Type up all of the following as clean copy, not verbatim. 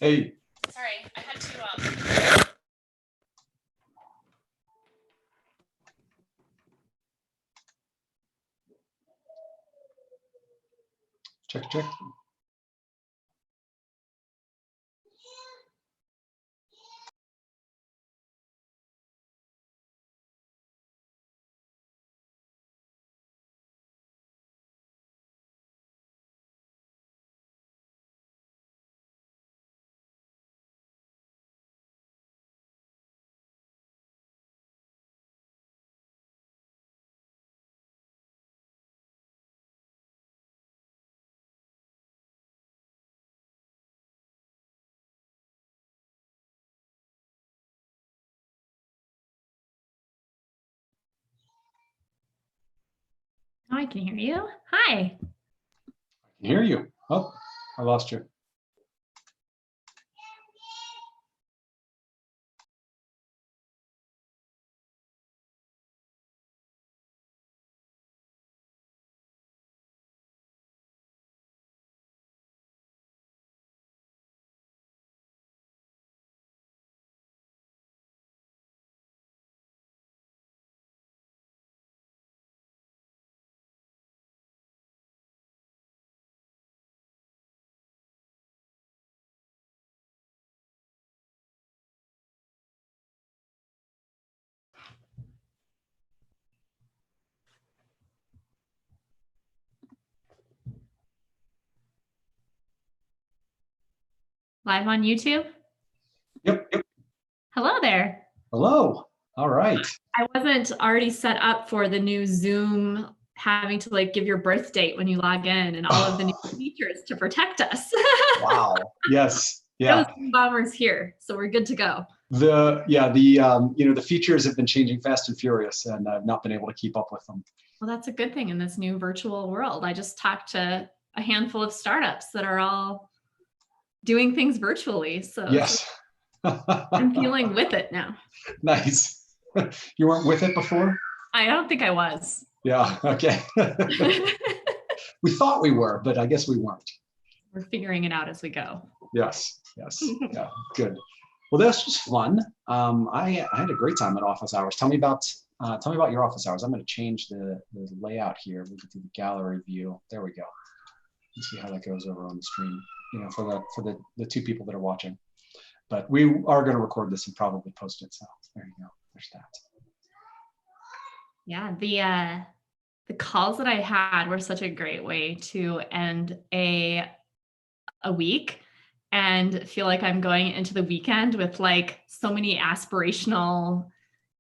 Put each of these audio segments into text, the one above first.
Hey. Sorry, I had to. Check. Oh, I can hear you. Hi. I can hear you. Oh, I lost you. Live on YouTube. Yep. Hello there. Hello. All right. I wasn't already set up for the new Zoom having to like give your birth date when you log in and all of the new features to protect us. Wow. Yes. Yeah. Those bombers here, so we're good to go. The features have been changing fast and furious, and I've not been able to keep up with them. Well, that's a good thing in this new virtual world. I just talked to a handful of startups that are all doing things virtually. So Yes. I'm feeling with it now. Nice. You weren't with it before? I don't think I was. Yeah. Okay. We thought we were, but I guess we weren't. We're figuring it out as we go. Yes. Yeah. Good. Well, this was fun. I had a great time at office hours. Tell me about your office hours. I'm going to change the layout here. We'll get to the gallery view. There we go. Let's see how that goes over on the screen. For the two people that are watching. But we are going to record this and probably post it. So there you go. There's that. Yeah, the calls that I had were such a great way to end a week and feel like I'm going into the weekend with like so many aspirational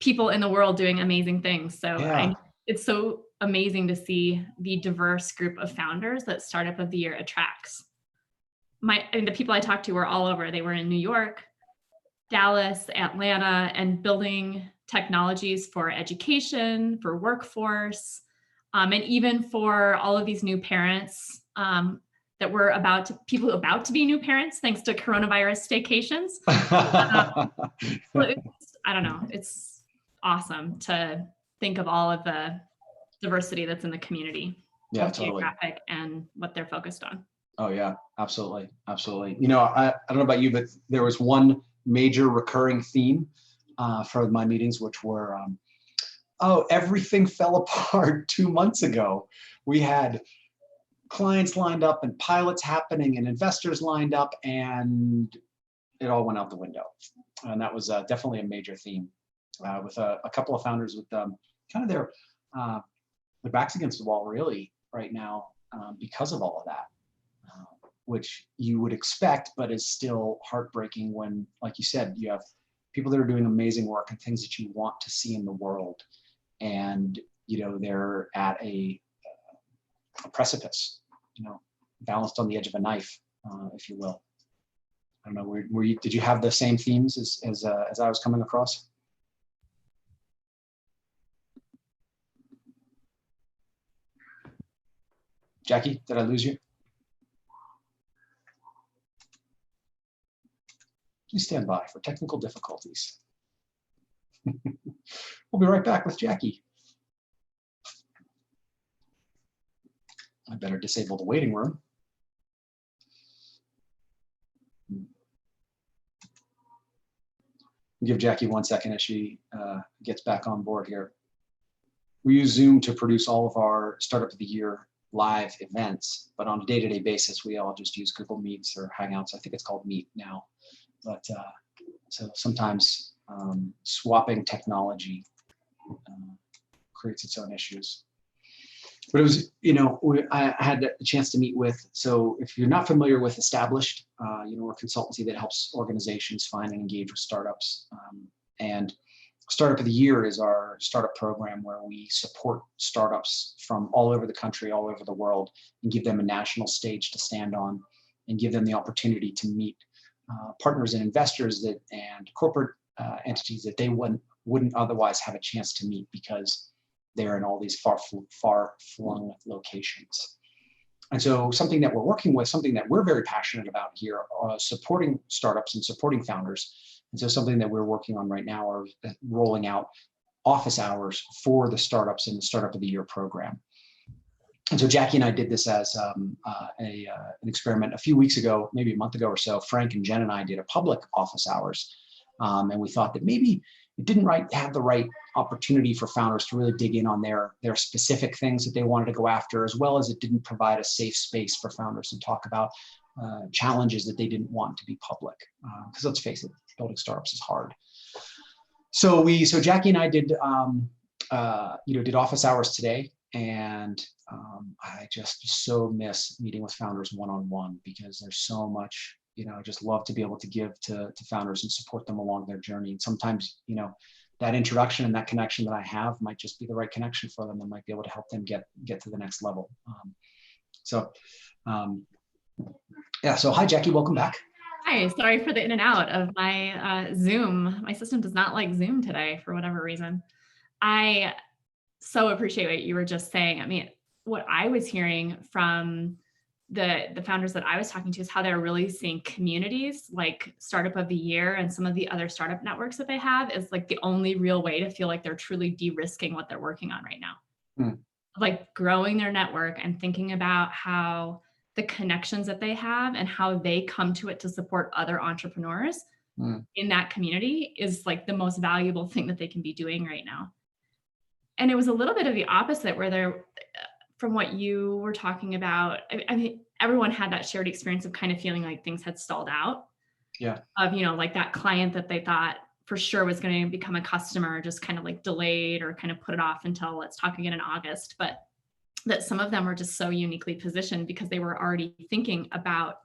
people in the world doing amazing things. So Yeah. it's so amazing to see the diverse group of founders that Startup of the Year attracts. The people I talked to were all over. They were in New York, Dallas, Atlanta, and building technologies for education, for workforce, and even for all of these new parents that were people about to be new parents thanks to coronavirus staycations. I don't know. It's awesome to think of all of the diversity that's in the community. Yeah, both totally. Geographic and what they're focused on. Oh yeah, absolutely. I don't know about you, but there was one major recurring theme for my meetings, which were, everything fell apart 2 months ago. We had clients lined up and pilots happening and investors lined up, and it all went out the window. And that was definitely a major theme with a couple of founders with kind of their backs against the wall really right now because of all of that. Which you would expect, but is still heartbreaking when, like you said, you have people that are doing amazing work and things that you want to see in the world. And, they're at a precipice, balanced on the edge of a knife, if you will. I don't know, did you have the same themes as I was coming across? Jackie, did I lose you? Please stand by for technical difficulties. We'll be right back with Jackie. I better disable the waiting room. give Jackie 1 second as she gets back on board here. We use Zoom to produce all of our Startup of the Year live events, but on a day-to-day basis, we all just use Google Meets or Hangouts. I think it's called Meet now. But so sometimes swapping technology creates its own issues. But it was, I had a chance to meet with, so if you're not familiar with Established, we're a consultancy that helps organizations find and engage with startups. And Startup of the Year is our startup program where we support startups from all over the country, all over the world, and give them a national stage to stand on and give them the opportunity to meet partners and investors and corporate entities that they wouldn't otherwise have a chance to meet because they're in all these far-flung locations. And so something that we're working with, something that we're very passionate about here, supporting startups and supporting founders. And so something that we're working on right now are rolling out office hours for the startups in the Startup of the Year program. And so Jackie and I did this as an experiment a few weeks ago, maybe a month ago or so. Frank and Jen and I did a public office hours. And we thought that maybe it didn't have the right opportunity for founders to really dig in on their specific things that they wanted to go after, as well as it didn't provide a safe space for founders to talk about challenges that they didn't want to be public. Because let's face it, building startups is hard. So Jackie and I did office hours today, and I just so miss meeting with founders one-on-one because there's so much. I just love to be able to give to founders and support them along their journey. And sometimes, that introduction and that connection that I have might just be the right connection for them that might be able to help them get to the next level. So hi, Jackie, welcome back. Hi, sorry for the in and out of my Zoom. My system does not like Zoom today for whatever reason. I so appreciate what you were just saying. I mean, what I was hearing from the founders that I was talking to is how they're really seeing communities like Startup of the Year and some of the other startup networks that they have is like the only real way to feel like they're truly de-risking what they're working on right now. Like growing their network and thinking about how the connections that they have and how they come to it to support other entrepreneurs in that community is like the most valuable thing that they can be doing right now. And it was a little bit of the opposite where they're, from what you were talking about, I mean, everyone had that shared experience of kind of feeling like things had stalled out. Yeah. Of, like that client that they thought for sure was going to become a customer, just kind of like delayed or kind of put it off until let's talk again in August. But that some of them were just so uniquely positioned because they were already thinking about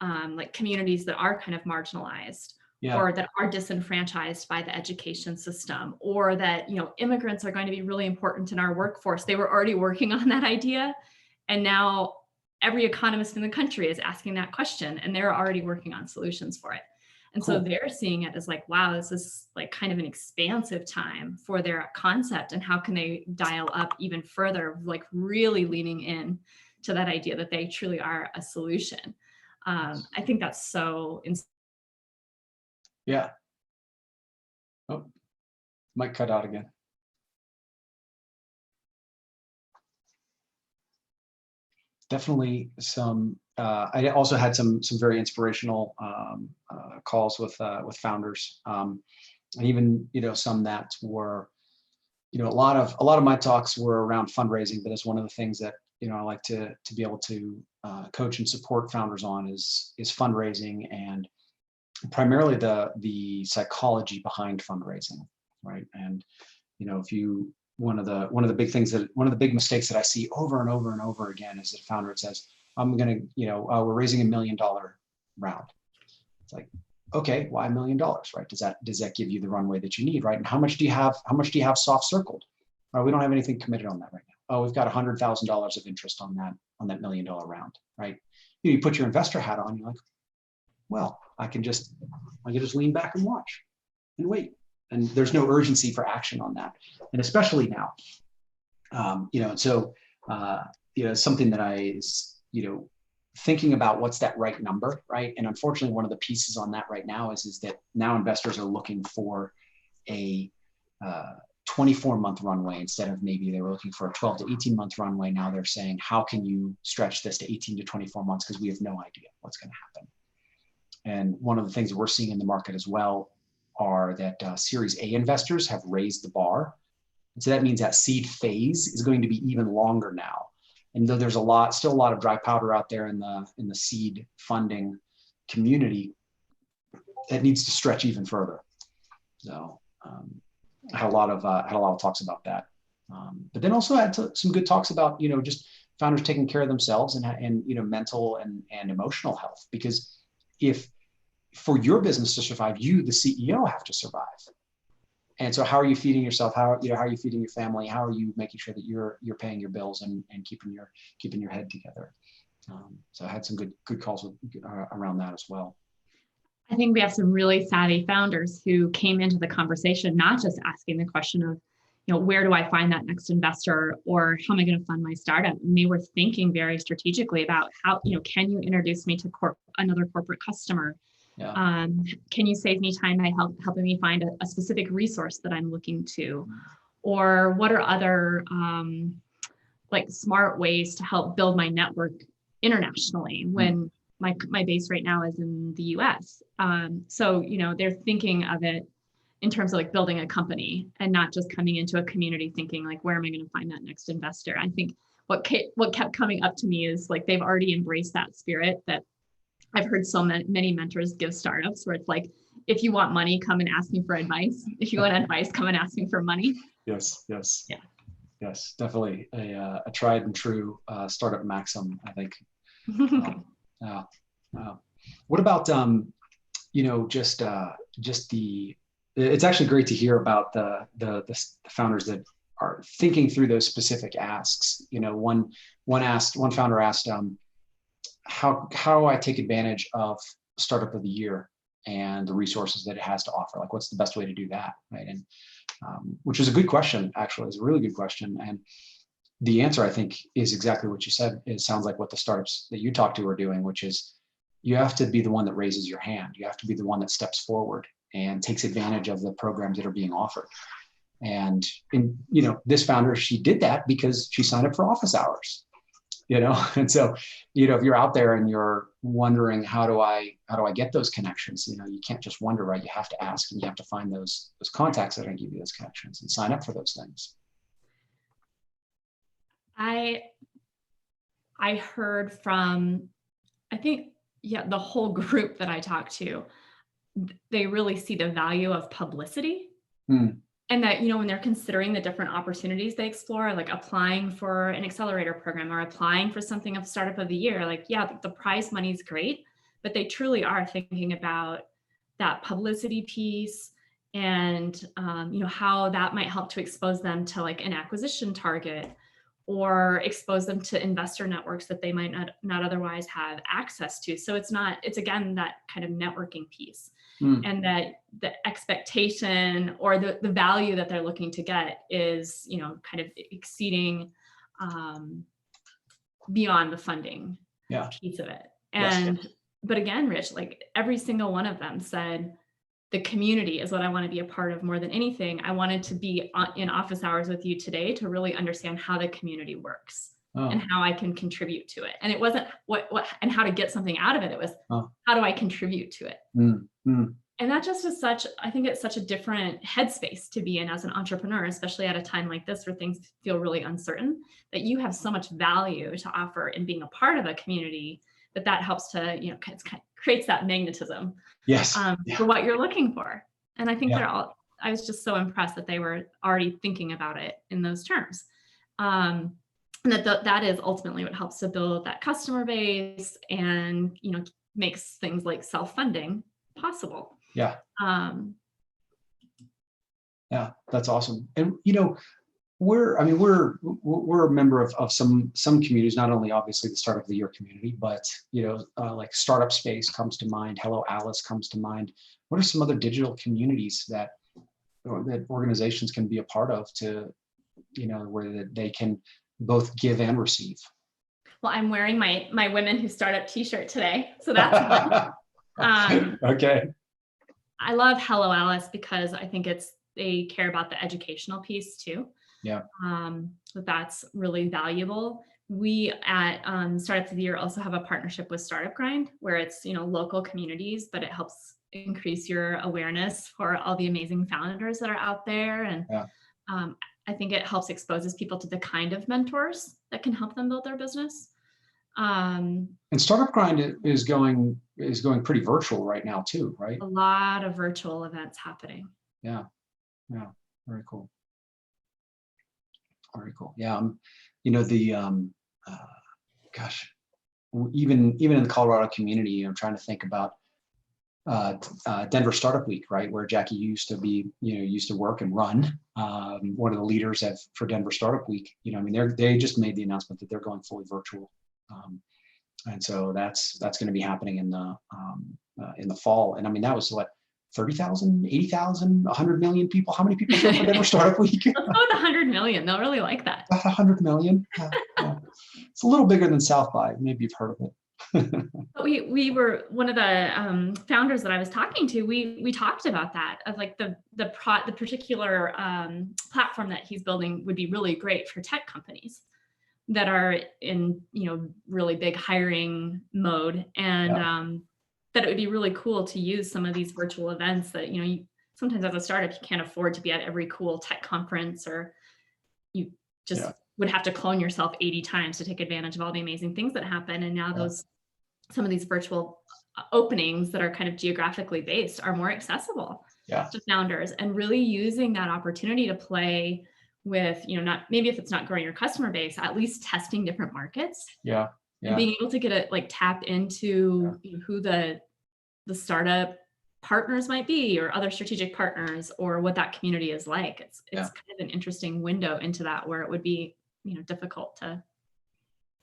like communities that are kind of marginalized. Yeah. Or that are disenfranchised by the education system, or that, immigrants are going to be really important in our workforce. They were already working on that idea. And now every economist in the country is asking that question and they're already working on solutions for it. And cool. So they're seeing it as like, wow, this is like kind of an expansive time for their concept. And how can they dial up even further, like really leaning in to that idea that they truly are a solution. I think that's so Yeah. Oh, might cut out again. Definitely some. I also had some very inspirational calls with founders, and even some that were, a lot of my talks were around fundraising. But it's one of the things that I like to be able to coach and support founders on is fundraising and primarily the psychology behind fundraising, right? And if you one of the big mistakes that I see over and over and over again is that a founder says, "I'm gonna, we're raising $1 million round." It's like, okay, why $1 million, right? Does that give you the runway that you need, right? And how much do you have soft circled? We don't have anything committed on that right now. Oh, we've got $100,000 of interest on that $1 million round, right? You put your investor hat on, you're like, well, I can just lean back and watch and wait. And there's no urgency for action on that. And especially now, something that thinking about what's that right number, right? And unfortunately, one of the pieces on that right now is that now investors are looking for a 24-month runway instead of maybe they were looking for a 12 to 18-month runway. Now they're saying, how can you stretch this to 18 to 24 months? Because we have no idea what's going to happen. And one of the things that we're seeing in the market as well are that Series A investors have raised the bar. And so that means that seed phase is going to be even longer now. And though there's still a lot of dry powder out there in the seed funding community, that needs to stretch even further. So I had a lot of talks about that. But then also had some good talks about, just founders taking care of themselves and mental and emotional health. Because if for your business to survive, you, the CEO, have to survive. And so how are you feeding yourself? How are you feeding your family? How are you making sure that you're paying your bills and keeping your head together? So I had some good calls around that as well. I think we have some really savvy founders who came into the conversation, not just asking the question of, where do I find that next investor, or how am I going to fund my startup? And they were thinking very strategically about how, can you introduce me to another corporate customer? Yeah. Can you save me time by helping me find a specific resource that I'm looking to? Or what are other smart ways to help build my network internationally when my base right now is in the US? So, they're thinking of it in terms of building a company and not just coming into a community thinking where am I going to find that next investor? I think what kept coming up to me is they've already embraced that spirit that I've heard so many mentors give startups where it's if you want money, come and ask me for advice. If you want advice, come and ask me for money. Yes. Yeah. Yes, definitely a tried and true startup maxim, I think. What about it's actually great to hear about the founders that are thinking through those specific asks. One founder asked how I take advantage of Startup of the Year and the resources that it has to offer. What's the best way to do that, right? And which is a good question, actually. It's a really good question. And the answer, I think, is exactly what you said. It sounds like what the startups that you talk to are doing, which is you have to be the one that raises your hand. You have to be the one that steps forward and takes advantage of the programs that are being offered. And this founder, she did that because she signed up for office hours. And so, if you're out there and you're wondering, how do I get those connections? You can't just wonder, right? You have to ask, and you have to find those contacts that are going to give you those connections and sign up for those things. I heard from, I think, the whole group that I talked to, they really see the value of publicity. And that, when they're considering the different opportunities they explore, like applying for an accelerator program or applying for something of Startup of the Year, the prize money is great, but they truly are thinking about that publicity piece and, how that might help to expose them to an acquisition target or expose them to investor networks that they might not otherwise have access to. So it's again, that kind of networking piece. And that the expectation or the value that they're looking to get is, kind of exceeding beyond the funding piece of it. And, but again, Rich, every single one of them said, the community is what I want to be a part of more than anything. I wanted to be in office hours with you today to really understand how the community works and how I can contribute to it. And it wasn't what and how to get something out of it. It was how do I contribute to it? And that just is I think it's such a different headspace to be in as an entrepreneur, especially at a time like this where things feel really uncertain, that you have so much value to offer in being a part of a community that helps to, creates that magnetism for what you're looking for. And I think I was just so impressed that they were already thinking about it in those terms. And that is ultimately what helps to build that customer base and, makes things like self-funding possible. Yeah, that's awesome. And, we're a member of some communities, not only obviously the Startup of the Year community, but like Startup Space comes to mind, Hello Alice comes to mind. What are some other digital communities that organizations can be a part of to, where they can both give and receive? Well, I'm wearing my Women Who Startup t-shirt today, so that's fun. Okay. I love Hello Alice because I think they care about the educational piece too. Yeah. That's really valuable. We at Startup of the Year also have a partnership with Startup Grind where it's, local communities, but it helps increase your awareness for all the amazing founders that are out there. And Yeah. I think it helps exposes people to the kind of mentors that can help them build their business. And Startup Grind is going pretty virtual right now too, right? A lot of virtual events happening. Yeah. Yeah. Very cool. Very cool. Yeah. You know, gosh, even in the Colorado community, I'm trying to think about Denver Startup Week, right, where Jackie used to work and run. One of the leaders for Denver Startup Week. You know, I mean, they just made the announcement that they're going fully virtual, and so that's going to be happening in the fall. And I mean, that was what, 30,000, 80,000, 100 million people. How many people show up for Denver Startup Week? Let's go with 100 million. They'll really like that. 100 million. Yeah. It's a little bigger than South by. Maybe you've heard of it. We were one of the founders that I was talking to. We talked about that, of like the particular platform that he's building would be really great for tech companies that are in, really big hiring mode, and that it would be really cool to use some of these virtual events that, sometimes as a startup, you can't afford to be at every cool tech conference, or you just would have to clone yourself 80 times to take advantage of all the amazing things that happen. And now some of these virtual openings that are kind of geographically based are more accessible to founders, and really using that opportunity to play with, maybe if it's not growing your customer base, at least testing different markets. And being able to get it, like, tap into who the startup partners might be, or other strategic partners, or what that community is like. It's kind of an interesting window into that, where it would be, difficult to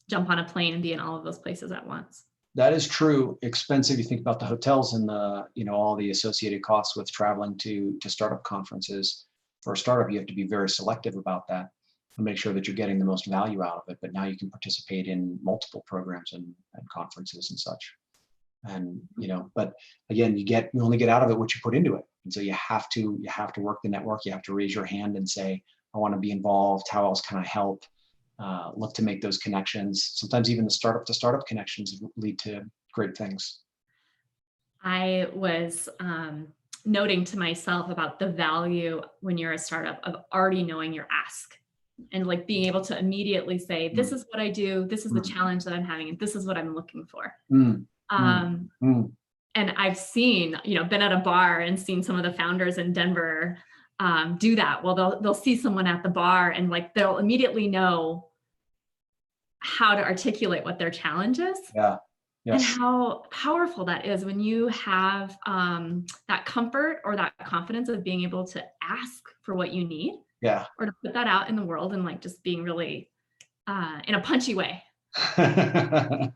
jump on a plane and be in all of those places at once. That is true. Expensive. You think about the hotels and all the associated costs with traveling to startup conferences. For a startup, you have to be very selective about that and make sure that you're getting the most value out of it. But now you can participate in multiple programs and conferences and such. And, but again, you only get out of it what you put into it. And so you have to work the network. You have to raise your hand and say, I want to be involved. How else can I help? Look to make those connections. Sometimes even the startup to startup connections lead to great things. I was noting to myself about the value, when you're a startup, of already knowing your ask, and like being able to immediately say, this is what I do, this is the challenge that I'm having, and this is what I'm looking for. And I've seen, been at a bar and seen some of the founders in Denver do that. Well, they'll see someone at the bar, and like they'll immediately know how to articulate what their challenge is. And how powerful that is when you have that comfort or that confidence of being able to ask for what you need, or to put that out in the world, and like just being really in a punchy way. It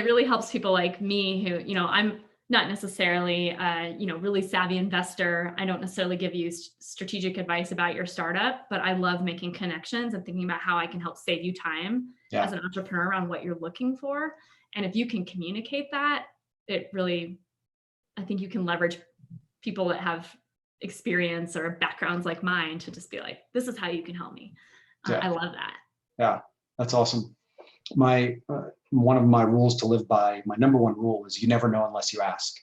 really helps people like me who, I'm not necessarily really savvy investor. I don't necessarily give you strategic advice about your startup, but I love making connections and thinking about how I can help save you time as an entrepreneur around what you're looking for. And if you can communicate that, it really, I think you can leverage people that have experience or backgrounds like mine to just be like, this is how you can help me. I love that. Yeah, that's awesome. One of my rules to live by, my number one rule, is you never know unless you ask.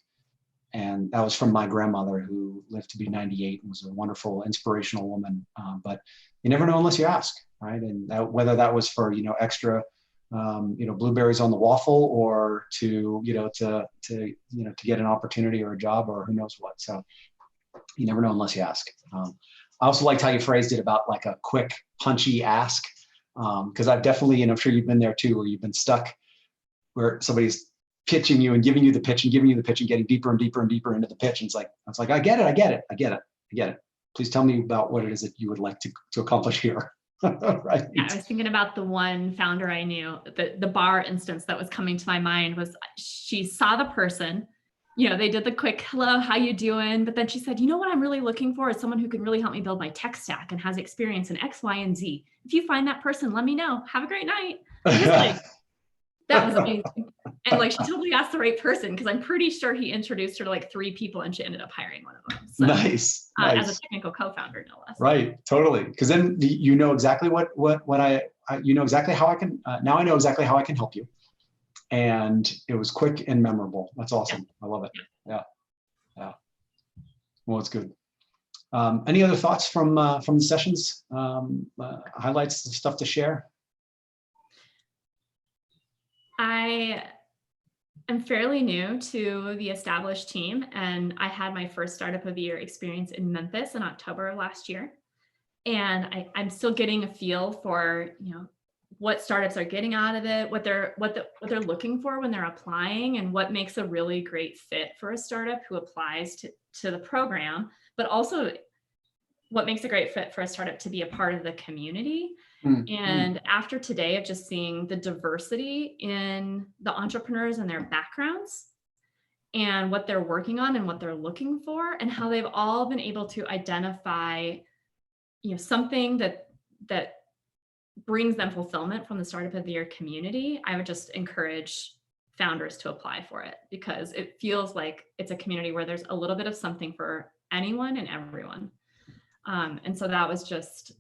And that was from my grandmother, who lived to be 98 and was a wonderful, inspirational woman. But you never know unless you ask, right? And whether that was for, extra, blueberries on the waffle, or to get an opportunity or a job, or who knows what. So you never know unless you ask. I also liked how you phrased it about like a quick, punchy ask. Because I've definitely, and I'm sure you've been there too, where you've been stuck, where somebody's pitching you and giving you the pitch and giving you the pitch and getting deeper and deeper and deeper into the pitch. And it's like, I get it. Please tell me about what it is that you would like to accomplish here. Right. Yeah, I was thinking about the one founder I knew, the bar instance that was coming to my mind was, she saw the person, they did the quick, hello, how you doing? But then she said, what I'm really looking for is someone who can really help me build my tech stack and has experience in X, Y, and Z. If you find that person, let me know. Have a great night. That was amazing. And like, she totally asked the right person, because I'm pretty sure he introduced her to like 3 people and she ended up hiring one of them. So, nice. As a technical co-founder, no less. Right. Totally. Because then you know exactly what you know exactly how I can, now I know exactly how I can help you. And it was quick and memorable. That's awesome. I love it. Well, it's good. Any other thoughts from the sessions? Highlights, stuff to share? I am fairly new to the established team, and I had my first startup of the year experience in Memphis in October of last year. And I'm still getting a feel for, what startups are getting out of it, what they're looking for when they're applying, and what makes a really great fit for a startup who applies to the program, but also what makes a great fit for a startup to be a part of the community. And after today of just seeing the diversity in the entrepreneurs and their backgrounds and what they're working on and what they're looking for, and how they've all been able to identify, something that brings them fulfillment from the startup of the year community, I would just encourage founders to apply for it, because it feels like it's a community where there's a little bit of something for anyone and everyone. And so that was just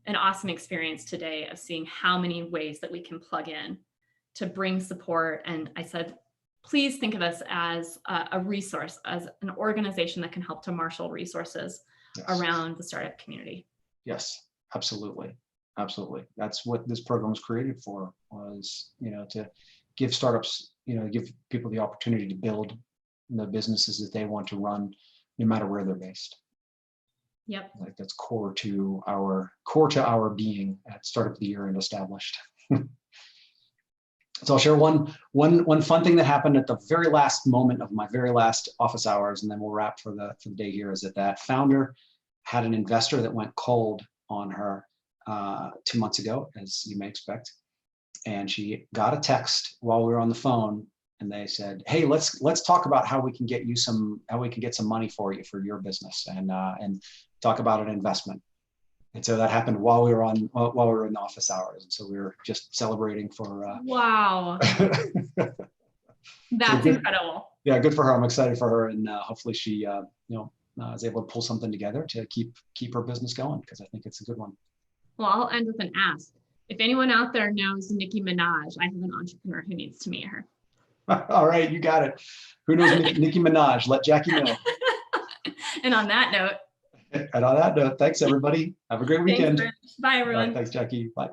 an awesome experience today of seeing how many ways that we can plug in to bring support. And I said, please think of us as a resource, as an organization that can help to marshal resources around the startup community. Yes, absolutely. Absolutely. That's what this program was created for, was, to give startups, give people the opportunity to build the businesses that they want to run, no matter where they're based. Yep. Like that's core to our being at Startup of the Year and Established. So I'll share one fun thing that happened at the very last moment of my very last office hours, and then we'll wrap for the day here. Is that founder had an investor that went cold on her 2 months ago, as you may expect, and she got a text while we were on the phone, and they said, "Hey, let's talk about how we can get some money for you for your business, and talk about an investment." And so that happened while we were in the office hours, and so we were just celebrating for. Wow, that's incredible. Yeah, good for her. I'm excited for her, and hopefully she is able to pull something together to keep her business going, because I think it's a good one. Well, I'll end with an ask. If anyone out there knows Nicki Minaj, I have an entrepreneur who needs to meet her. All right, you got it. Who knows Nicki Minaj? Let Jackie know. And on that note, thanks everybody. Have a great weekend. Thanks, Bye, everyone. All right, thanks, Jackie. Bye.